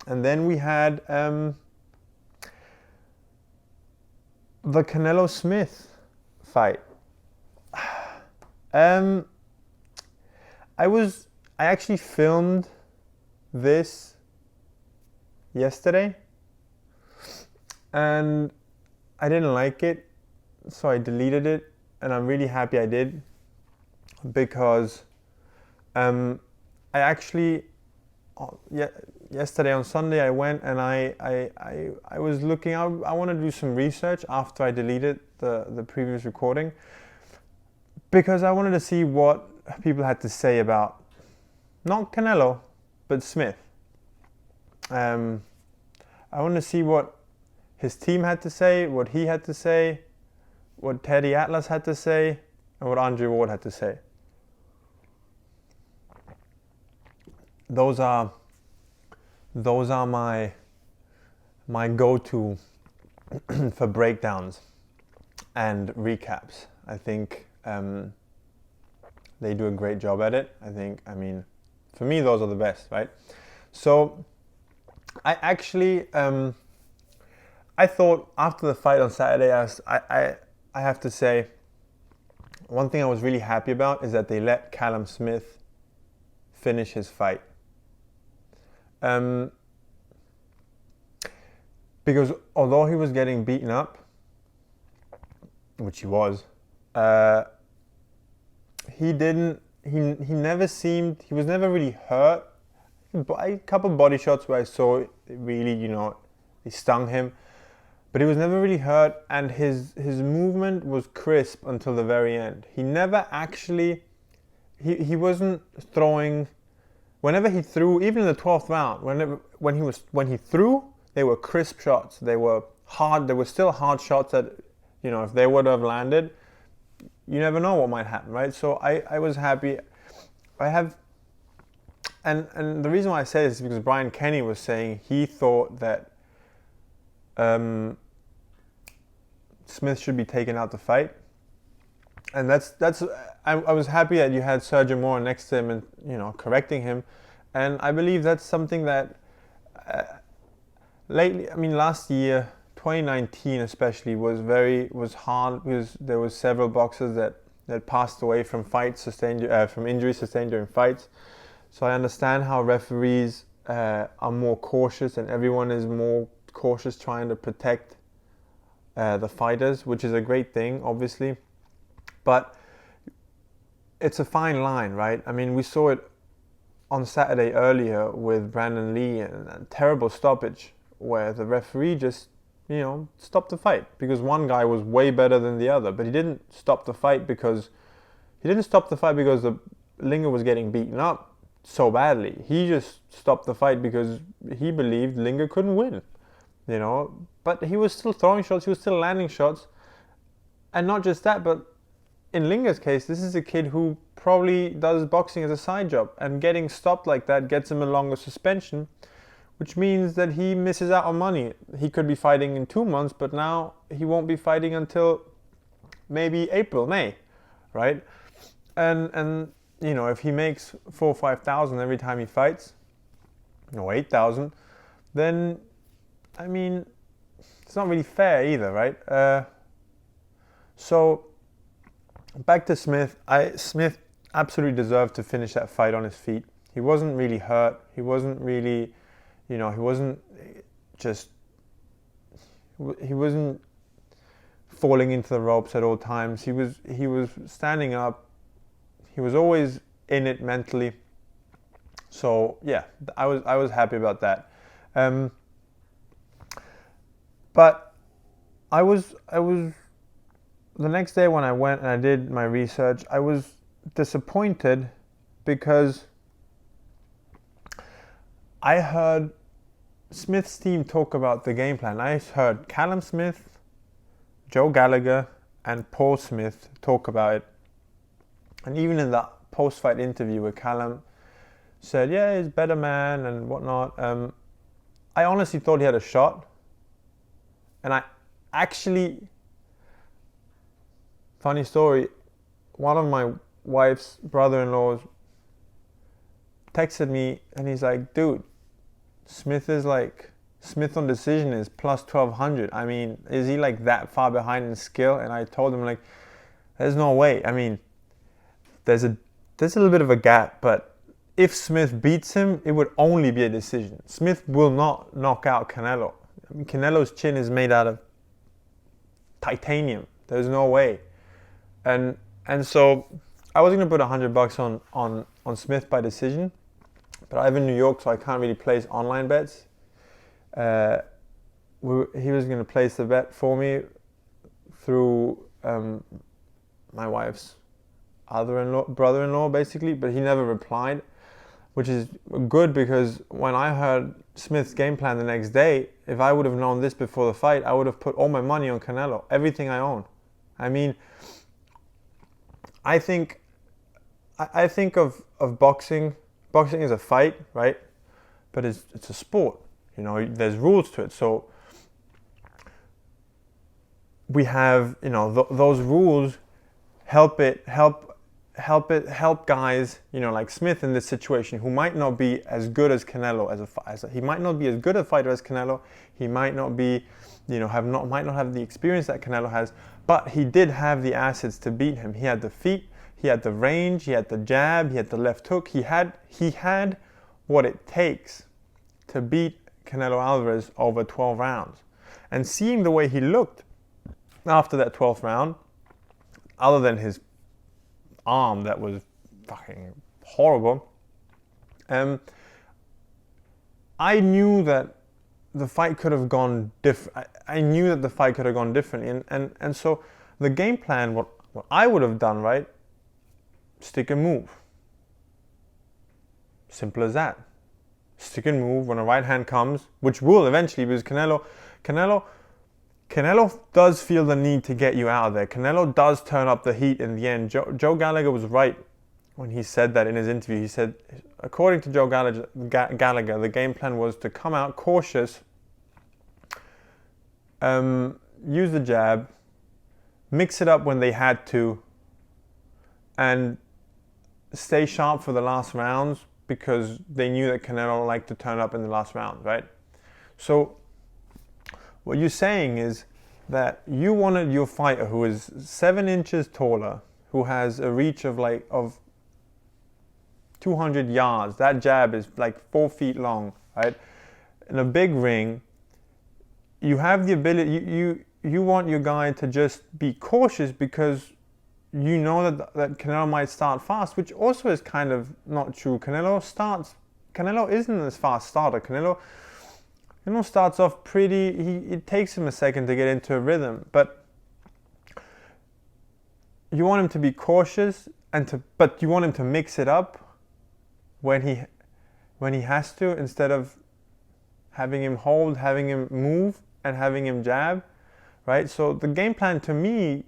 And then we had the Canelo-Smith fight. Um, I actually filmed this yesterday, and I didn't like it, so I deleted it, and I'm really happy I did, because I actually yesterday on Sunday I went and I was looking. I want to do some research after I deleted the previous recording, because I wanted to see what people had to say about not Canelo but Smith. I wanted to see what his team had to say, what he had to say, what Teddy Atlas had to say, and what Andre Ward had to say. Those are my go-to for breakdowns and recaps. I think they do a great job at it. I mean, for me, those are the best, right? So I actually I thought after the fight on Saturday, I have to say, one thing I was really happy about is that they let Callum Smith finish his fight. Because although he was getting beaten up, which he was, he never seemed, he was never really hurt. A couple body shots where I saw it really, they stung him, but he was never really hurt, and his movement was crisp until the very end. He never actually, he wasn't throwing. Whenever he threw, even in the 12th round, when he threw, they were crisp shots. They were hard. They were still hard shots that, if they would have landed, you never know what might happen, right? So I was happy. And the reason why I say this is because Brian Kenny was saying he thought that Smith should be taken out to fight, and I was happy that you had Sergio Mora next to him and correcting him, and I believe that's something that lately, I mean last year, 2019 especially, was hard, because there was several boxers that passed away from fights from injuries sustained during fights. So I understand how referees are more cautious, and everyone is more cautious trying to protect the fighters, which is a great thing, obviously. But it's a fine line, right? I mean, we saw it on Saturday earlier with Brandon Lee, and a terrible stoppage where the referee just, stopped the fight because one guy was way better than the other. But he didn't stop the fight because the Linger was getting beaten up so badly. He just stopped the fight because he believed Linger couldn't win, But he was still throwing shots, he was still landing shots. And not just that, but in Linger's case, this is a kid who probably does boxing as a side job, and getting stopped like that gets him a longer suspension, which means that he misses out on money. He could be fighting in 2 months, but now he won't be fighting until maybe April, May, right? And if he makes 4,000 or 5,000 every time he fights, 8,000, then I mean, it's not really fair either, right? So back to Smith. Smith absolutely deserved to finish that fight on his feet. He wasn't really hurt. He wasn't really, he wasn't falling into the ropes at all times. He was standing up. He was always in it mentally. So yeah, I was happy about that. But I was the next day when I went and I did my research, I was disappointed because I heard Smith's team talk about the game plan. I heard Callum Smith, Joe Gallagher, and Paul Smith talk about it. And even in that post-fight interview where Callum said, yeah, he's a better man and whatnot, I honestly thought he had a shot. And I actually, funny story, one of my wife's brother-in-laws texted me and he's like, dude, Smith on decision is plus 1200. I mean, is he like that far behind in skill? And I told him like, there's no way. I mean, there's a little bit of a gap, but if Smith beats him, it would only be a decision. Smith will not knock out Canelo. I mean, Canelo's chin is made out of titanium. There's no way. And so I was gonna put $100 on Smith by decision, but I live in New York, so I can't really place online bets. He was gonna place the bet for me through my wife's brother-in-law, basically, but he never replied, which is good because when I heard Smith's game plan the next day, if I would have known this before the fight, I would have put all my money on Canelo, everything I own. I mean, I think of boxing. Boxing is a fight, right? But it's a sport. You know, there's rules to it. So we have, you know, those rules help guys, you know, like Smith in this situation, who might not be as good as Canelo he might not be as good a fighter as Canelo. He might not be, you know, might not have the experience that Canelo has, but he did have the assets to beat him. He had the feet, he had the range, he had the jab, he had the left hook. He had what it takes to beat Canelo Alvarez over 12 rounds. And seeing the way he looked after that 12th round, other than his arm that was fucking horrible, I knew that the fight could have gone different. I knew that the fight could have gone differently, and so the game plan, what I would have done, right? Stick and move. Simple as that. Stick and move when a right hand comes, which will eventually, because Canelo does feel the need to get you out of there. Canelo does turn up the heat in the end. Joe Gallagher was right when he said that in his interview. He said, according to Joe Gallagher, the game plan was to come out cautious, use the jab, mix it up when they had to, and stay sharp for the last rounds, because they knew that Canelo liked to turn up in the last round, right? So what you're saying is that you wanted your fighter who is 7 inches taller, who has a reach of 200 yards. That jab is like 4 feet long, right? In a big ring, you have the ability, you want your guy to just be cautious, because you know that Canelo might start fast, which also is kind of not true. Canelo isn't a fast starter. Canelo starts off pretty, it takes him a second to get into a rhythm, but you want him to be cautious but you want him to mix it up when he has to, instead of having him hold, having him move, and having him jab, right? So the game plan to me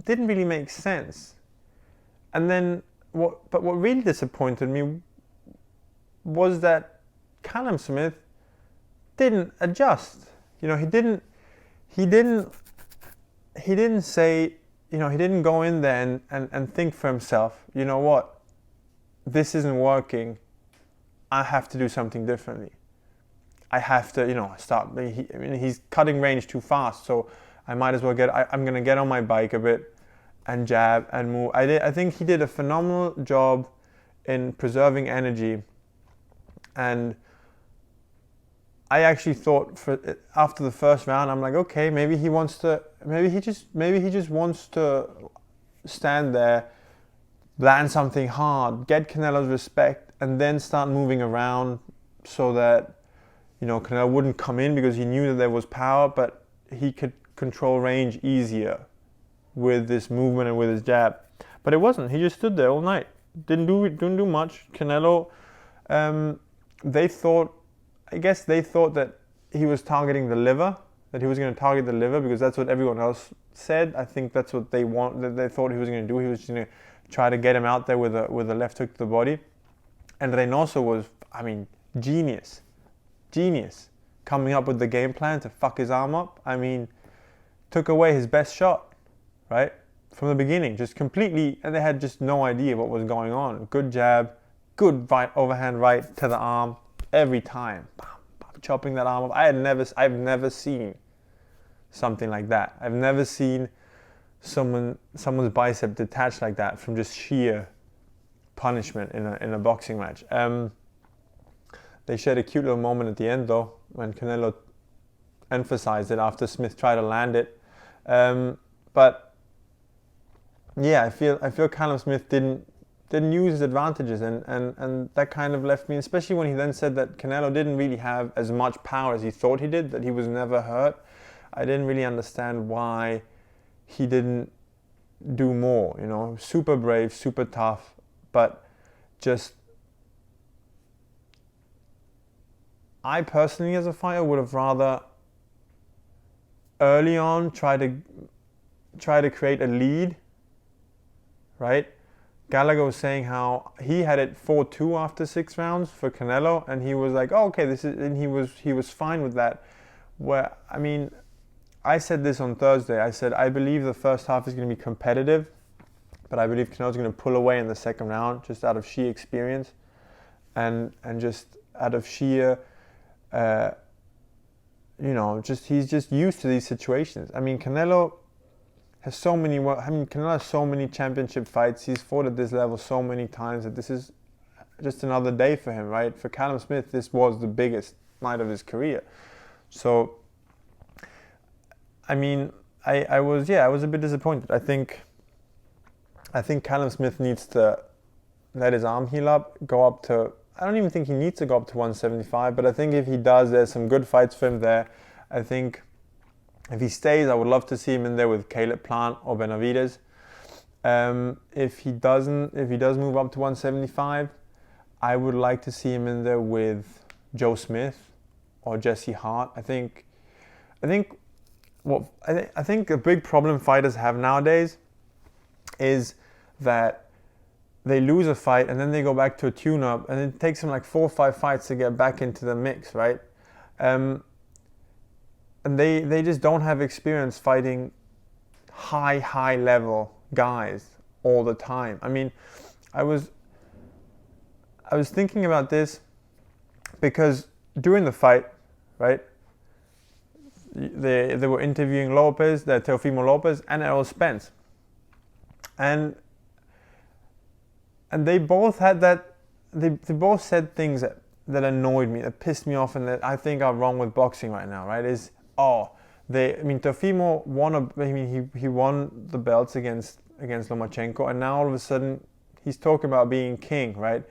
didn't really make sense. And then what really disappointed me was that Callum Smith didn't adjust. You know, he didn't say, you know, he didn't go in there and think for himself, you know what, this isn't working, I have to do something differently. I have to, you know, he's cutting range too fast, so I might as well I'm going to get on my bike a bit and jab and move. I think he did a phenomenal job in preserving energy, and I actually thought after the first round, I'm like, okay, maybe he just wants to stand there, land something hard, get Canelo's respect, and then start moving around so that, you know, Canelo wouldn't come in, because he knew that there was power, but he could control range easier with this movement and with his jab. But it wasn't. He just stood there all night. Didn't do much. Canelo, I guess they thought that he was targeting the liver, that he was going to target the liver, because that's what everyone else said. I think that's what they thought he was going to do. He was going to try to get him out there with a left hook to the body. And Reynoso was, I mean, genius, coming up with the game plan to fuck his arm up. I mean, took away his best shot, right? From the beginning, just completely, and they had just no idea what was going on. Good jab, good overhand right to the arm, every time. Bam, chopping that arm off. I've never seen something like that. I've never seen someone's bicep detached like that from just sheer punishment in a boxing match. They shared a cute little moment at the end though, when Canelo emphasized it after Smith tried to land it. But yeah, I feel Callum Smith didn't use his advantages, and that kind of left me, especially when he then said that Canelo didn't really have as much power as he thought he did, that he was never hurt. I didn't really understand why he didn't do more, you know. Super brave, super tough, but just, I personally as a fighter would have rather early on try to create a lead, right? Gallagher was saying how he had it 4-2 after 6 rounds for Canelo, and he was like, oh, okay, this is, and he was fine with that. Where, I mean, I said this on Thursday. I said I believe the first half is going to be competitive, but I believe Canelo's going to pull away in the second round just out of sheer experience, and just out of sheer, you know, just he's just used to these situations. I mean, Canelo has so many championship fights. He's fought at this level so many times that this is just another day for him, right? For Callum Smith, this was the biggest night of his career. So, I mean, I was a bit disappointed. I think Callum Smith needs to let his arm heal up, go up to, I don't even think he needs to go up to 175, but I think if he does, there's some good fights for him there. I think if he stays, I would love to see him in there with Caleb Plant or Benavidez. If he does move up to 175, I would like to see him in there with Joe Smith or Jesse Hart. I think a big problem fighters have nowadays is that they lose a fight and then they go back to a tune-up, and it takes them like 4 or 5 fights to get back into the mix, right? And they just don't have experience fighting high level guys all the time. I mean, I was thinking about this because during the fight, right, they were interviewing Teofimo Lopez and Errol Spence, and they both had that. They both said things that annoyed me, that pissed me off, and that I think are wrong with boxing right now. Right? Teofimo won. He won the belts against Lomachenko, and now all of a sudden he's talking about being king, right?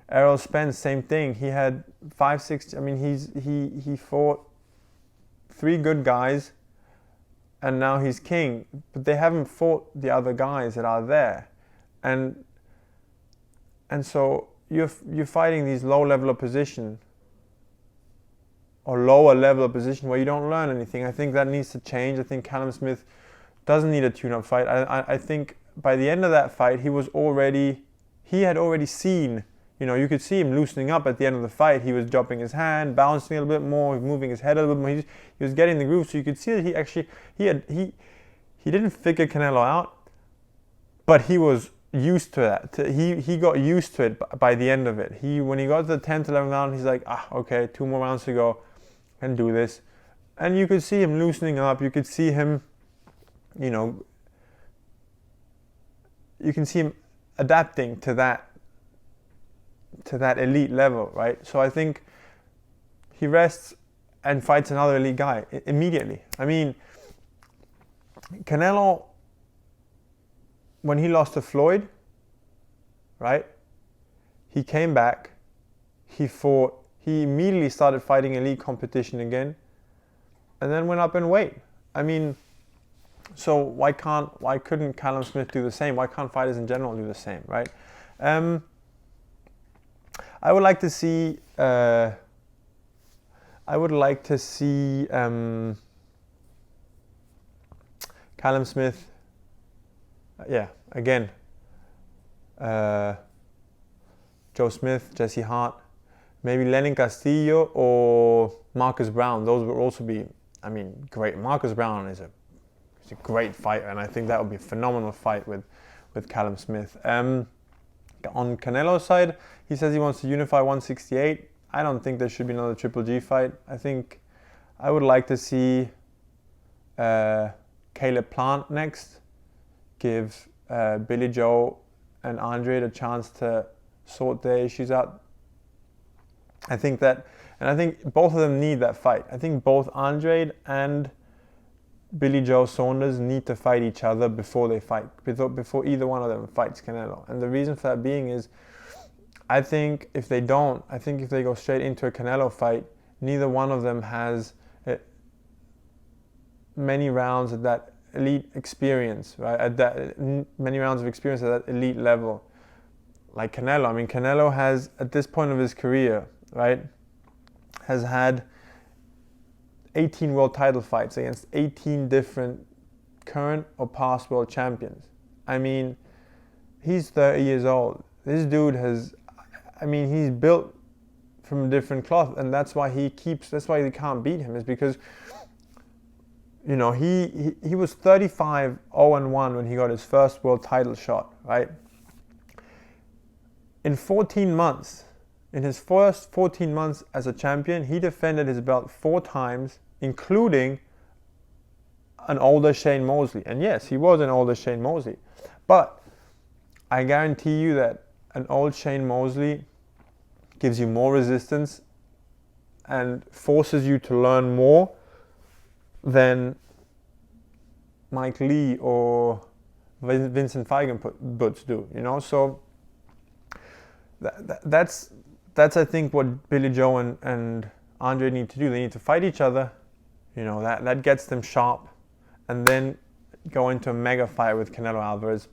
Errol Spence, same thing. He had 5-6. I mean, he fought 3 good guys, and now he's king. But they haven't fought the other guys that are there, and so you're fighting these lower level of position where you don't learn anything. I think that needs to change. I think Callum Smith doesn't need a tune-up fight. I think by the end of that fight, he had already seen, you know, you could see him loosening up at the end of the fight. He was dropping his hand, bouncing a little bit more, moving his head a little bit more. He was getting the groove, so you could see that he didn't figure Canelo out, but he was used to that. He got used to it by the end of it. When he got to the 10th, 11th round, he's like, okay, 2 more rounds to go, and do this. And you could see him loosening up. You could see him, you know, you can see him adapting to that elite level, right? So I think he rests and fights another elite guy immediately. I mean, Canelo, when he lost to Floyd, right? He came back, he immediately started fighting elite competition again, and then went up in weight. I mean, so why couldn't Callum Smith do the same? Why can't fighters in general do the same, right? I would like to see Callum Smith, again, Joe Smith, Jesse Hart, maybe Lenin Castillo or Marcus Brown. Those would also be, I mean, great. Marcus Brown is a great fighter, and I think that would be a phenomenal fight with Callum Smith. On Canelo's side, he says he wants to unify 168. I don't think there should be another Triple G fight. I think I would like to see Caleb Plant next, give Billy Joe and Andre a chance to sort their issues out. I think both of them need that fight. I think both Andre and Billy Joe Saunders need to fight each other before they fight, before either one of them fights Canelo. And the reason for that being is, I think if they go straight into a Canelo fight, neither one of them has many rounds at that elite experience, right? Many rounds of experience at that elite level. Like Canelo. I mean, Canelo has, at this point of his career, right, has had 18 world title fights against 18 different current or past world champions. I mean, he's 30 years old. This dude he's built from a different cloth, and that's why they can't beat him, is because, you know, he was 35-0-1 when he got his first world title shot, right? In 14 months, in his first 14 months as a champion, he defended his belt 4 times, including an older Shane Mosley. And yes, he was an older Shane Mosley. But I guarantee you that an old Shane Mosley gives you more resistance and forces you to learn more than Mike Lee or Vincent Feigenbutz do, you know? So that's I think what Billy Joe and Andre need to do. They need to fight each other, you know, that gets them sharp, and then go into a mega fight with Canelo Alvarez.